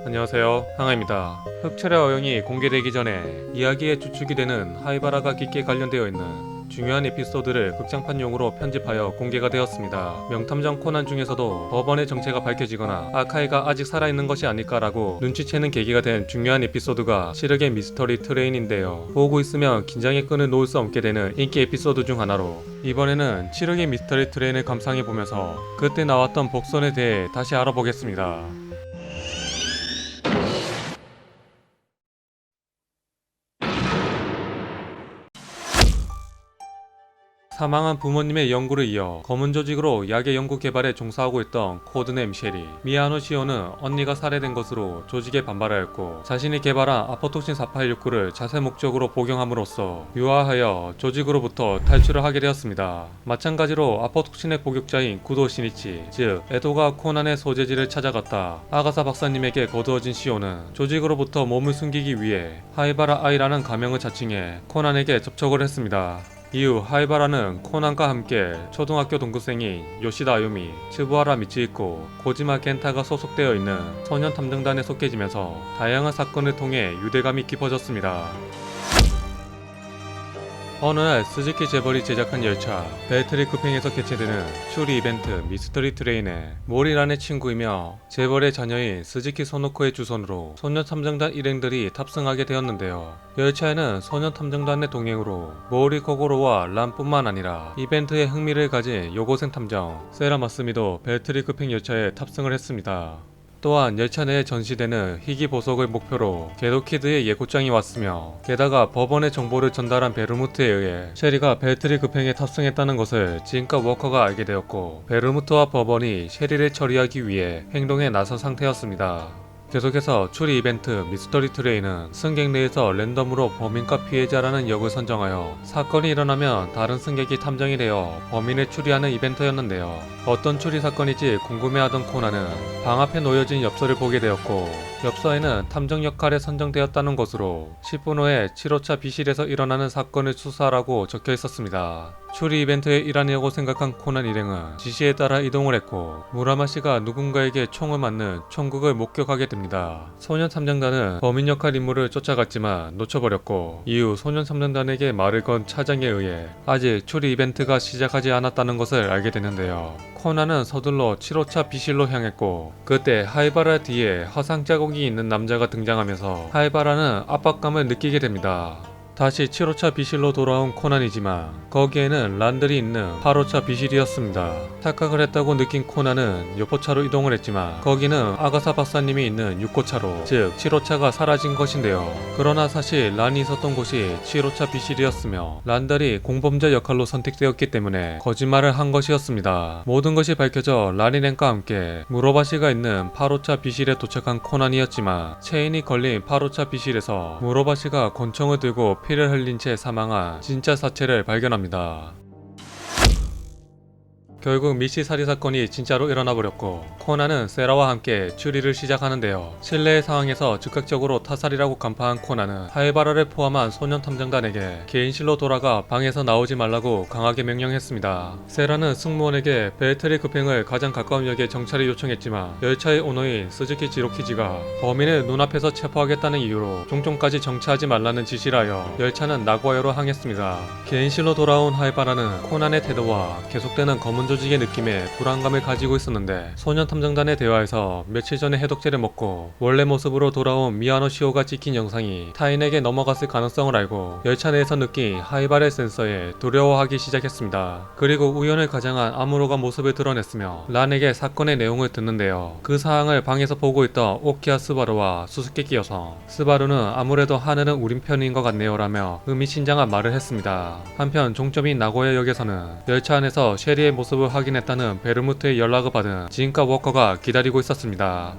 안녕하세요, 항아입니다. 흑철의 어영이 공개되기 전에 이야기의 주축이 되는 하이바라가 깊게 관련되어 있는 중요한 에피소드를 극장판용으로 편집하여 공개가 되었습니다. 명탐정 코난 중에서도 법원의 정체가 밝혀지거나 아카이가 아직 살아있는 것이 아닐까라고 눈치채는 계기가 된 중요한 에피소드가 시력의 미스터리 트레인인데요. 보고 있으면 긴장의 끈을 놓을 수 없게 되는 인기 에피소드 중 하나로 이번에는 시력의 미스터리 트레인을 감상해보면서 그때 나왔던 복선에 대해 다시 알아보겠습니다. 사망한 부모님의 연구를 이어 검은 조직으로 약의 연구 개발에 종사하고 있던 코드네임 셰리. 미아노 시오는 언니가 살해된 것으로 조직에 반발하였고 자신이 개발한 아포톡신 4869를 자세 목적으로 복용함으로써 유화하여 조직으로부터 탈출을 하게 되었습니다. 마찬가지로 아포톡신의 복역자인 구도 시니치, 즉 에도가 코난의 소재지를 찾아갔다 아가사 박사님에게 거두어진 시오는 조직으로부터 몸을 숨기기 위해 하이바라 아이라는 가명을 자칭해 코난에게 접촉을 했습니다. 이후 하이바라는 코난과 함께 초등학교 동급생인 요시다 아유미, 츠부하라 미치히코, 고지마 겐타가 소속되어 있는 소년 탐정단에 속해지면서 다양한 사건을 통해 유대감이 깊어졌습니다. 어느 날 스즈키 재벌이 제작한 열차 벨트리 급행에서 개최되는 추리 이벤트 미스터리 트레인에 모리란의 친구이며 재벌의 자녀인 스즈키 소노코의 주선으로 소년 탐정단 일행들이 탑승하게 되었는데요. 열차에는 소년 탐정단의 동행으로 모리 코고로와 란뿐만 아니라 이벤트에 흥미를 가진 여고생 탐정 세라 마스미도 벨트리 급행 열차에 탑승을 했습니다. 또한 열차 내에 전시되는 희귀 보석을 목표로 게도키드의 예고장이 왔으며 게다가 법원의 정보를 전달한 베르무트에 의해 셰리가 벨트리 급행에 탑승했다는 것을 지인과 워커가 알게 되었고 베르무트와 법원이 셰리를 처리하기 위해 행동에 나선 상태였습니다. 계속해서 추리 이벤트 미스터리 트레인은 승객 내에서 랜덤으로 범인과 피해자라는 역을 선정하여 사건이 일어나면 다른 승객이 탐정이 되어 범인을 추리하는 이벤트였는데요. 어떤 추리 사건인지 궁금해하던 코난은 방 앞에 놓여진 엽서를 보게 되었고 엽서에는 탐정 역할에 선정되었다는 것으로 10분 후에 7호차 비실에서 일어나는 사건을 수사하라고 적혀 있었습니다. 추리 이벤트의 일환이라고 생각한 코난 일행은 지시에 따라 이동을 했고 무라마 씨가 누군가에게 총을 맞는 총극을 목격하게 됩니다. 소년 탐정단은 범인 역할 인물을 쫓아갔지만 놓쳐버렸고 이후 소년 탐정단에게 말을 건 차장에 의해 아직 추리 이벤트가 시작하지 않았다는 것을 알게 되는데요. 코난은 서둘러 7호차 비실로 향했고 그때 하이바라 뒤에 화상 자국이 있는 남자가 등장하면서 하이바라는 압박감을 느끼게 됩니다. 다시 7호차 비실로 돌아온 코난이지만 거기에는 란들이 있는 8호차 비실이었습니다. 착각을 했다고 느낀 코난은 6호차로 이동을 했지만 거기는 아가사 박사님이 있는 6호차로 즉 7호차가 사라진 것인데요. 그러나 사실 란이 있었던 곳이 7호차 비실이었으며 란들이 공범자 역할로 선택되었기 때문에 거짓말을 한 것이었습니다. 모든 것이 밝혀져 라니넨과 함께 무로바시가 있는 8호차 비실에 도착한 코난이었지만 체인이 걸린 8호차 비실에서 무로바시가 권총을 들고 피를 흘린 채 사망한 진짜 사체를 발견합니다. 결국 미시 살인 사건이 진짜로 일어나 버렸고 코난은 세라와 함께 추리를 시작하는데요. 실내의 상황에서 즉각적으로 타살이라고 간파한 코난은 하이바라를 포함한 소년 탐정단에게 개인실로 돌아가 방에서 나오지 말라고 강하게 명령했습니다. 세라는 승무원에게 벨트리 급행을 가장 가까운 역에 정차를 요청했지만 열차의 오너인 스즈키 지로키지가 범인을 눈앞에서 체포하겠다는 이유로 종점까지 정차하지 말라는 지시를 하여 열차는 나고야로 향했습니다. 개인실로 돌아온 하이바라는 코난의 태도와 계속되는 검은 조직의 느낌에 불안감을 가지고 있었는데 소년 탐정단의 대화에서 며칠 전에 해독제를 먹고 원래 모습으로 돌아온 미야노 시오가 찍힌 영상이 타인에게 넘어갔을 가능성을 알고 열차 내에서 느낀 하이바의 센서에 두려워하기 시작했습니다. 그리고 우연을 가장한 아무로가 모습을 드러냈으며 란에게 사건의 내용을 듣는데요. 그 사항을 방에서 보고 있던 오키야 스바루와 수수께끼 여성 스바루는 아무래도 하늘은 우린 편인 것 같네요 라며 의미심장한 말을 했습니다. 한편 종점인 나고야역에서는 열차 안에서 셰리의 모습을 확인했다는 베르무트의 연락을 받은 지인과 워커가 기다리고 있었습니다.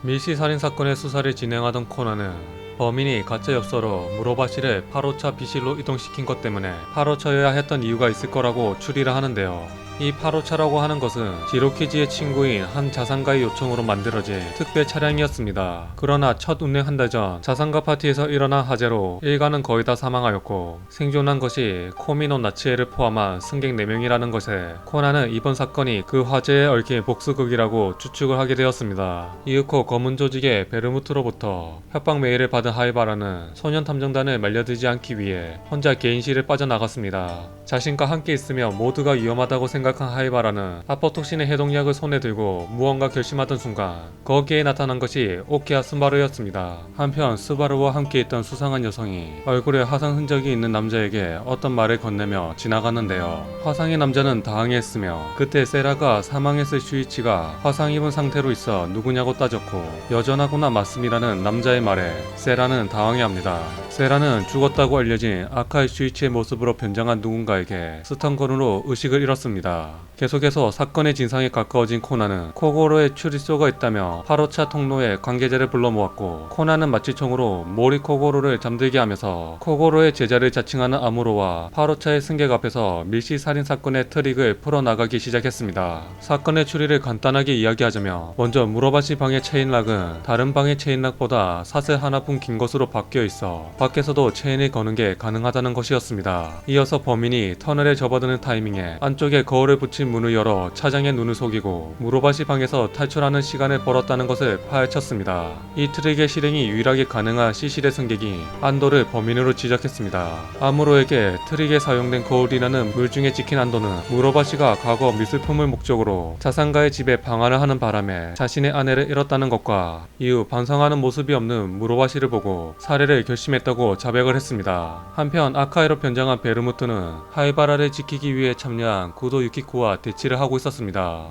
밀시 살인 사건의 수사를 진행하던 코난은 범인이 가짜 엽서로 무로바시를 8호차 비실로 이동시킨 것 때문에 8호차여야 했던 이유가 있을 거라고 추리를 하는데요. 이 8호차라고 하는 것은 지로키지의 친구인 한 자산가의 요청으로 만들어진 특별 차량이었습니다. 그러나 첫 운행 한 달 전 자산가 파티에서 일어난 화재로 일가는 거의 다 사망하였고 생존한 것이 코미노 나치에를 포함한 승객 4명이라는 것에 코난은 이번 사건이 그 화재에 얽힌 복수극이라고 추측을 하게 되었습니다. 이윽고 검은 조직의 베르무트로부터 협박 메일을 받은 하이바라는 소년 탐정단을 말려들지 않기 위해 혼자 개인실을 빠져나갔습니다. 자신과 함께 있으면 모두가 위험하다고 생각한 하이바라는 아포톡신의 해독약을 손에 들고 무언가 결심하던 순간 거기에 나타난 것이 오키아 스바루였습니다. 한편 스바루와 함께 있던 수상한 여성이 얼굴에 화상 흔적이 있는 남자에게 어떤 말을 건네며 지나갔는데요. 화상의 남자는 당황했으며 그때 세라가 사망했을 슈이치가 화상 입은 상태로 있어 누구냐고 따졌고 여전하구나 맞습니다는 남자의 말에 세라는 당황해합니다. 세라는 죽었다고 알려진 아카이 슈이치의 모습으로 변장한 누군가에게 스턴건으로 의식을 잃었습니다. 계속해서 사건의 진상에 가까워진 코난은 코고로의 추리소가 있다며 8호차 통로에 관계자를 불러 모았고 코난은 마취총으로 모리 코고로를 잠들게 하면서 코고로의 제자를 자칭하는 아무로와 8호차의 승객 앞에서 밀시 살인 사건의 트릭을 풀어나가기 시작했습니다. 사건의 추리를 간단하게 이야기하자면 먼저 무로바시 방의 체인락은 다른 방의 체인락보다 사슬 하나뿐 긴 것으로 바뀌어 있어 밖에서도 체인을 거는 게 가능하다는 것이었습니다. 이어서 범인이 터널에 접어드는 타이밍에 안쪽에 거울을 붙인 문을 열어 차장의 눈을 속이고 무로바시 방에서 탈출하는 시간을 벌었다는 것을 파헤쳤습니다. 이 트릭의 실행이 유일하게 가능한 시실의 승객이 안도를 범인으로 지적했습니다. 아무로에게 트릭에 사용된 거울이라는 물중에 찍힌 안도는 무로바시가 과거 미술품을 목적으로 자산가의 집에 방한을 하는 바람에 자신의 아내를 잃었다는 것과 이후 반성하는 모습이 없는 무로바시를 보고 살해를 결심했다고 자백을 했습니다. 한편 아카이로 변장한 베르무트는 하이바라를 지키기 위해 참여한 구도 유키코와 대치를 하고 있었습니다.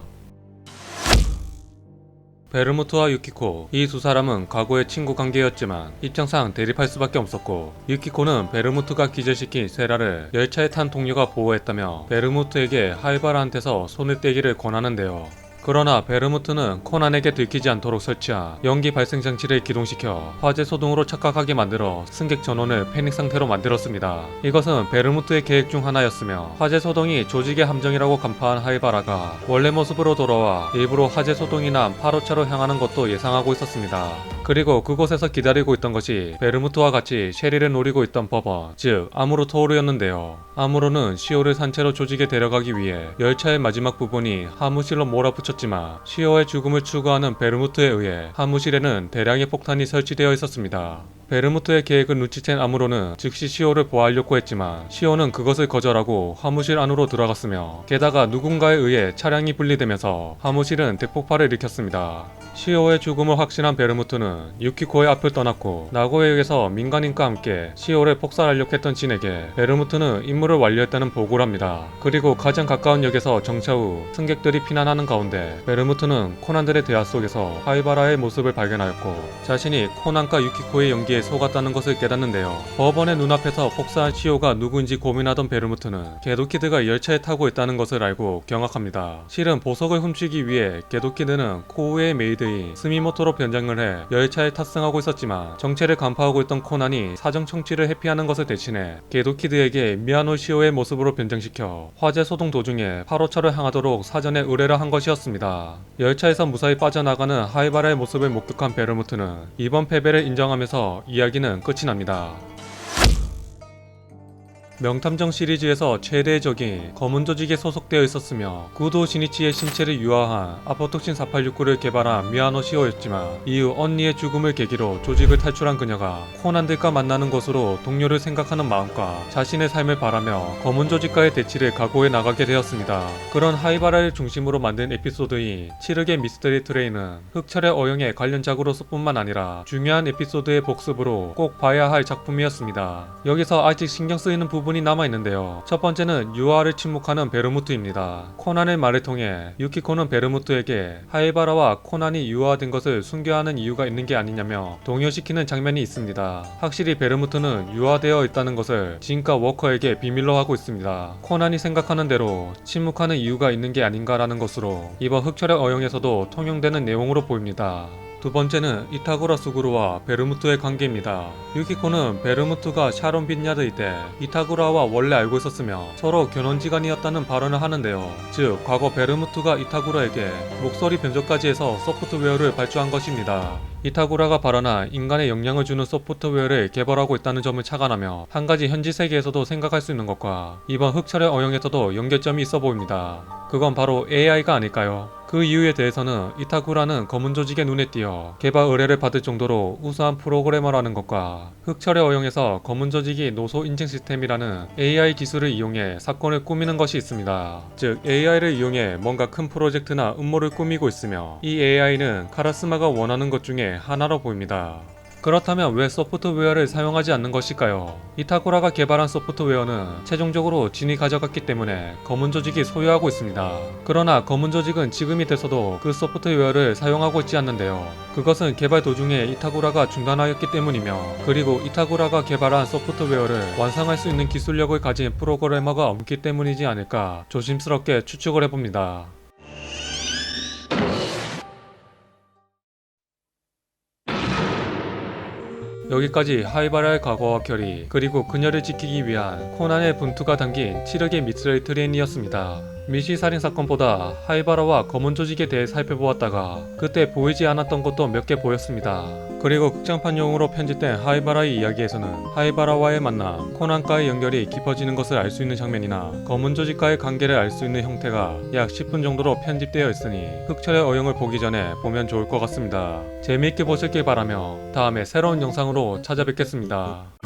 베르무트와 유키코, 이 두 사람은 과거의 친구 관계였지만 입장상 대립할 수밖에 없었고 유키코는 베르무트가 기절시킨 세라를 열차에 탄 동료가 보호했다며 베르무트에게 하이바라한테서 손을 떼기를 권하는데요. 그러나 베르무트는 코난에게 들키지 않도록 설치한 연기 발생 장치를 기동시켜 화재 소동으로 착각하게 만들어 승객 전원을 패닉 상태로 만들었습니다. 이것은 베르무트의 계획 중 하나였으며 화재 소동이 조직의 함정이라고 간파한 하이바라가 원래 모습으로 돌아와 일부러 화재 소동이 난 8호차로 향하는 것도 예상하고 있었습니다. 그리고 그곳에서 기다리고 있던 것이 베르무트와 같이 쉐리를 노리고 있던 법원, 즉 아무로 토오르였는데요. 아무로는 시오를 산채로 조직에 데려가기 위해 열차의 마지막 부분이 하무실로 몰아붙였지만 시오의 죽음을 추구하는 베르무트에 의해 하무실에는 대량의 폭탄이 설치되어 있었습니다. 베르무트의 계획을 눈치챈 아무로는 즉시 시오를 보호하려고 했지만 시오는 그것을 거절하고 화무실 안으로 들어갔으며 게다가 누군가에 의해 차량이 분리되면서 화무실은 대폭발을 일으켰습니다. 시오의 죽음을 확신한 베르무트는 유키코의 앞을 떠났고 나고에에게서 민간인과 함께 시오를 폭살하려고 했던 진에게 베르무트는 임무를 완료했다는 보고를 합니다. 그리고 가장 가까운 역에서 정차 후 승객들이 피난하는 가운데 베르무트는 코난들의 대화 속에서 하이바라의 모습을 발견하였고 자신이 코난과 유키코의 연기에 속았다는 것을 깨닫는데요. 법원의 눈앞에서 폭사한 시오가 누구인지 고민하던 베르무트는 게도키드가 열차에 타고 있다는 것을 알고 경악합니다. 실은 보석을 훔치기 위해 게도키드는 코우의 메이드인 스미모토로 변장을 해 열차에 탑승하고 있었지만 정체를 간파하고 있던 코난이 사정 청취를 회피하는 것을 대신해 게도키드에게 미야노 시오의 모습으로 변장시켜 화재 소동 도중에 8호차로 향하도록 사전에 의뢰를 한 것이었습니다. 열차에서 무사히 빠져나가는 하이바라의 모습을 목격한 베르무트는 이번 패배를 인정하면서 이야기는 끝이 납니다. 명탐정 시리즈에서 최대의 적인 검은 조직에 소속되어 있었으며 구도 시니치의 신체를 유화한 아포톡신 4869를 개발한 미야노 시오였지만 이후 언니의 죽음을 계기로 조직을 탈출한 그녀가 코난들과 만나는 것으로 동료를 생각하는 마음과 자신의 삶을 바라며 검은 조직과의 대치를 각오해 나가게 되었습니다. 그런 하이바라를 중심으로 만든 에피소드인 치르게 미스터리 트레인은 흑철의 어영의 관련작으로서 뿐만 아니라 중요한 에피소드의 복습으로 꼭 봐야 할 작품이었습니다. 여기서 아직 신경 쓰이는 부분이 남아있는데요. 첫 번째는 유아를 침묵하는 베르무트입니다. 코난의 말을 통해 유키코는 베르무트에게 하이바라와 코난이 유아된 것을 숨겨야 하는 이유가 있는 게 아니냐며 동요시키는 장면이 있습니다. 확실히 베르무트는 유아되어 있다는 것을 진과 워커에게 비밀로 하고 있습니다. 코난이 생각하는 대로 침묵하는 이유가 있는 게 아닌가라는 것으로 이번 흑철의 어영에서도 통용되는 내용으로 보입니다. 두 번째는 이타쿠라 수구루와 베르무트의 관계입니다. 유키코는 베르무트가 샤론 빈야드일 때 이타쿠라와 원래 알고 있었으며 서로 견원지간이었다는 발언을 하는데요. 즉 과거 베르무트가 이타쿠라에게 목소리 변조까지 해서 소프트웨어를 발주한 것입니다. 이타쿠라가 발언한 인간에 영향을 주는 소프트웨어를 개발하고 있다는 점을 착안하며 한 가지 현지 세계에서도 생각할 수 있는 것과 이번 흑철의 어용에서도 연결점이 있어 보입니다. 그건 바로 AI가 아닐까요? 그 이유에 대해서는 이타쿠라는 검은 조직의 눈에 띄어 개발 의뢰를 받을 정도로 우수한 프로그래머라는 것과 흑철의 어용에서 검은 조직이 노소 인증 시스템이라는 AI 기술을 이용해 사건을 꾸미는 것이 있습니다. 즉 AI를 이용해 뭔가 큰 프로젝트나 음모를 꾸미고 있으며 이 AI는 카라스마가 원하는 것 중에 하나로 보입니다. 그렇다면 왜 소프트웨어를 사용하지 않는 것일까요? 이타쿠라가 개발한 소프트웨어는 최종적으로 진이 가져갔기 때문에 검은 조직이 소유하고 있습니다. 그러나 검은 조직은 지금이 돼서도 그 소프트웨어를 사용하고 있지 않는데요. 그것은 개발 도중에 이타쿠라가 중단하였기 때문이며 그리고 이타쿠라가 개발한 소프트웨어를 완성할 수 있는 기술력을 가진 프로그래머가 없기 때문이지 않을까 조심스럽게 추측을 해봅니다. 여기까지 하이바라의 과거와 결의 그리고 그녀를 지키기 위한 코난의 분투가 담긴 7흑의 미스터리 트레인이었습니다. 미시 살인 사건보다 하이바라와 검은 조직에 대해 살펴보았다가 그때 보이지 않았던 것도 몇 개 보였습니다. 그리고 극장판용으로 편집된 하이바라의 이야기에서는 하이바라와의 만남, 코난과의 연결이 깊어지는 것을 알 수 있는 장면이나 검은 조직과의 관계를 알 수 있는 형태가 약 10분 정도로 편집되어 있으니 흑철의 어용을 보기 전에 보면 좋을 것 같습니다. 재미있게 보셨길 바라며 다음에 새로운 영상으로 찾아뵙겠습니다.